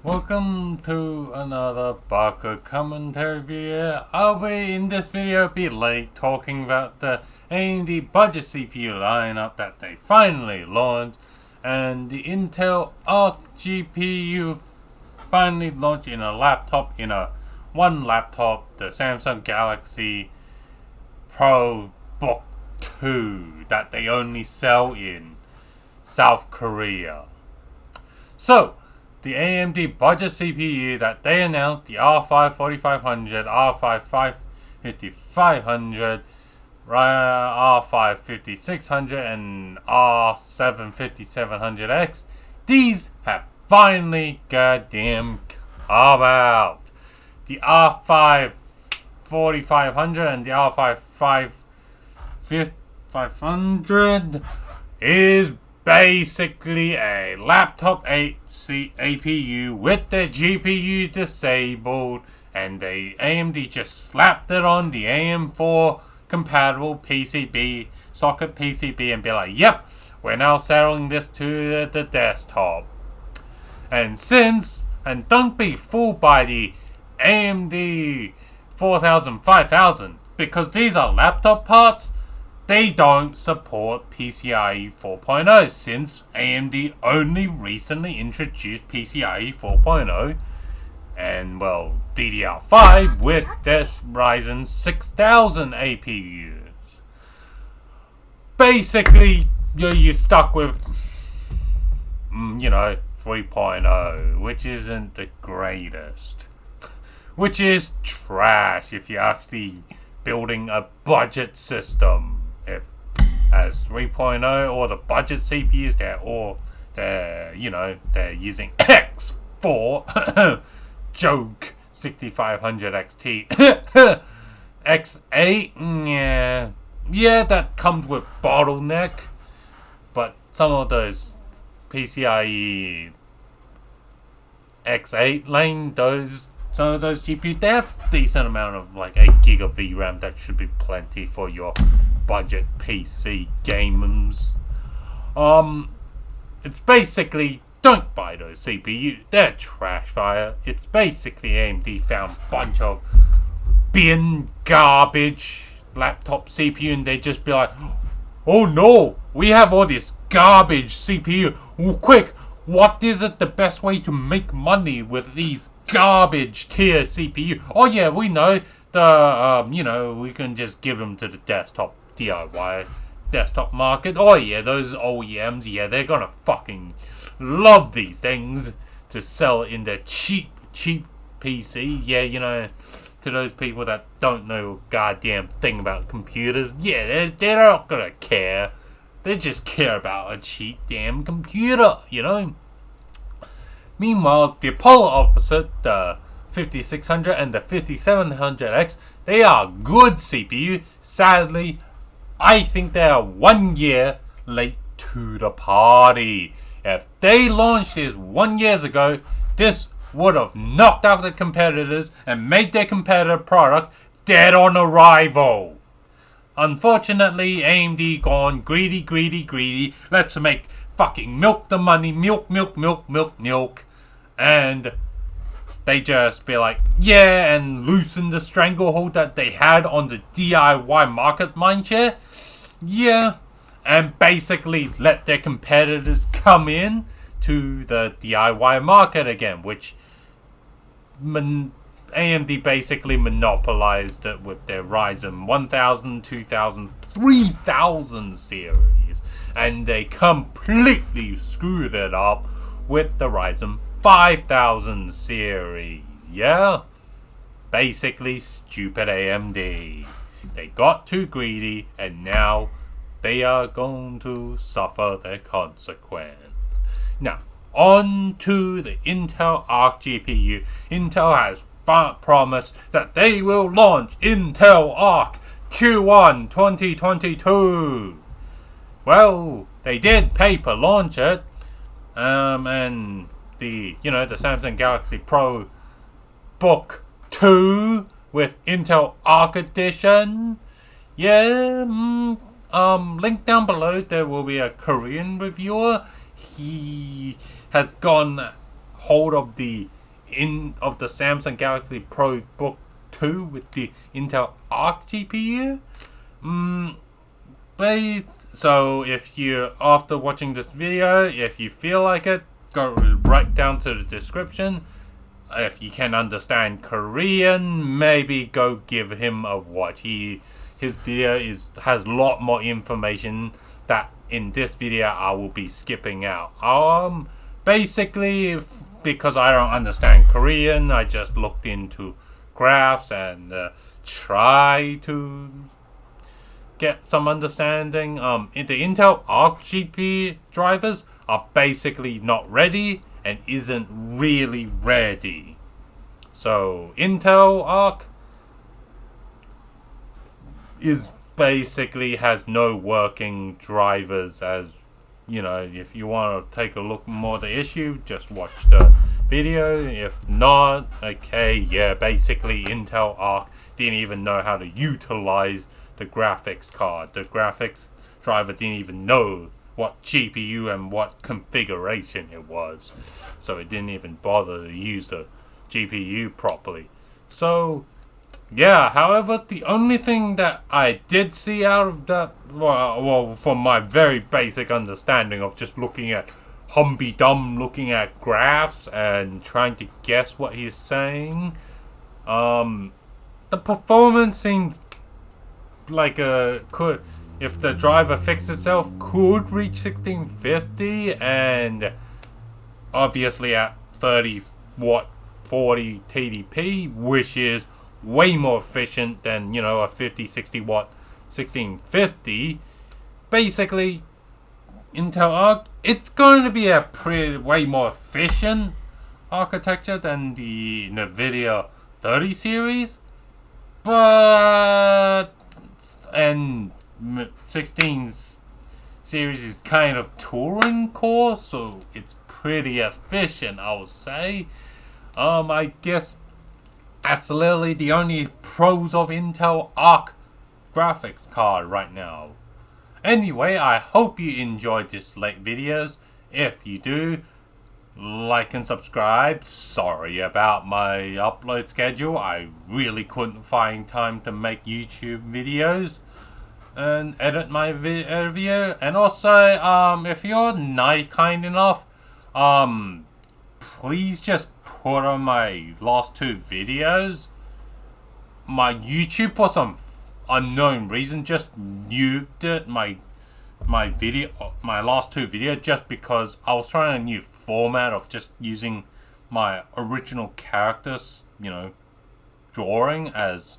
Welcome to another Baka commentary video. I'll be in this video talking about the AMD budget CPU lineup that they finally launched, and the Intel Arc GPU finally launched in a laptop, one laptop, the Samsung Galaxy Pro Book 2 that they only sell in South Korea. So, the AMD budget CPU that they announced, the R5 4500, R5 5500, R5 5600, and R7 5700X, these have finally goddamn come out. The R5 4500 and the R5 500 is basically a laptop APU with the GPU disabled, and the AMD just slapped it on the AM4 compatible PCB socket PCB and be like, yep, we're now selling this to the desktop. And don't be fooled by the AMD 4000 5000, because these are laptop parts. They don't support PCIe 4.0 since AMD only recently introduced PCIe 4.0 and, well, DDR5 with their Ryzen 6000 APUs. Basically, you're stuck with, 3.0, which isn't the greatest. Which is trash if you're actually building a budget system. As 3.0 or the budget CPUs, they're using X4 joke 6500 XT X8. Yeah, that comes with bottleneck, but some of those PCIe X8 lane, some of those GPUs, they have decent amount of like 8 gig of VRAM. That should be plenty for your budget PC gamers. It's basically, don't buy those CPU. They're trash fire. It's basically AMD found a bunch of bin garbage laptop CPU, and they just be like, oh no, we have all this garbage CPU. Oh, quick, what is it the best way to make money with these garbage tier CPU? Oh yeah, we know we can just give them to the desktop DIY desktop market. Oh yeah, those OEMs, yeah, they're gonna fucking love these things to sell in their cheap PC. Yeah, to those people that don't know a goddamn thing about computers, yeah, they're not gonna care. They just care about a cheap damn computer, Meanwhile, the polar opposite, the 5600 and the 5700X, they are good CPU. Sadly, I think they are 1 year late to the party. If they launched this 1 year ago, this would have knocked out the competitors and made their competitor product dead on arrival. Unfortunately, AMD gone greedy. Let's fucking milk the money, milk. And they just be like, yeah, and loosen the stranglehold that they had on the DIY market mindshare. Yeah, and basically let their competitors come in to the DIY market again, which AMD basically monopolized it with their Ryzen 1000, 2000, 3000 series. And they completely screwed it up with the Ryzen 5000 series. Yeah, basically stupid AMD. They got too greedy, and now they are going to suffer their consequence. Now, on to the Intel Arc GPU. Intel has promised that they will launch Intel Arc Q1 2022. Well, they did paper launch it, and the Samsung Galaxy Pro Book 2 with Intel Arc Edition. Yeah, link down below. There will be a Korean reviewer. He has gone hold of the Samsung Galaxy Pro Book 2 with the Intel Arc GPU. So if you, after watching this video, if you feel like it, go right down to the description. If you can understand Korean, maybe go give him a watch. His video has a lot more information that in this video I will be skipping out. Basically, because I don't understand Korean, I just looked into graphs and try to get some understanding. The Intel Arc GPU drivers are basically not ready and isn't really ready. So Intel Arc is basically has no working drivers. As you know, if you want to take a look more at the issue, just watch the video. If not, okay, yeah, basically Intel Arc didn't even know how to utilize the graphics card. The graphics driver didn't even know what GPU and what configuration it was, so it didn't even bother to use the GPU properly. So yeah, however, the only thing that I did see out of that, well, from my very basic understanding of just looking at looking at graphs and trying to guess what he's saying, the performance seems like if the driver fixed itself, could reach 1650, and obviously at 30 watt 40 TDP, which is way more efficient than, you know, a 50-60 watt 1650. Basically, Intel Arc, it's going to be a way more efficient architecture than the NVIDIA 30 series, but and 16 series is kind of touring core, so it's pretty efficient, I would say. I guess that's literally the only pros of Intel Arc graphics card right now. Anyway, I hope you enjoyed this late videos. If you do, like and subscribe. Sorry about my upload schedule. I really couldn't find time to make YouTube videos and edit my video. And also, if you're kind enough, please just put on my last two videos. My YouTube, for some unknown reason, just nuked it. My last two videos, just because I was trying a new format of just using my original characters, you know, drawing as,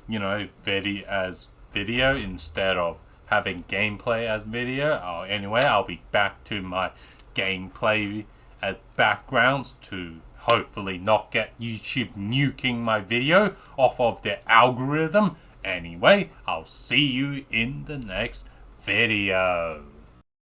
you know, video instead of having gameplay as video. Anyway, I'll be back to my gameplay as backgrounds to hopefully not get YouTube nuking my video off of their algorithm. Anyway, I'll see you in the next video.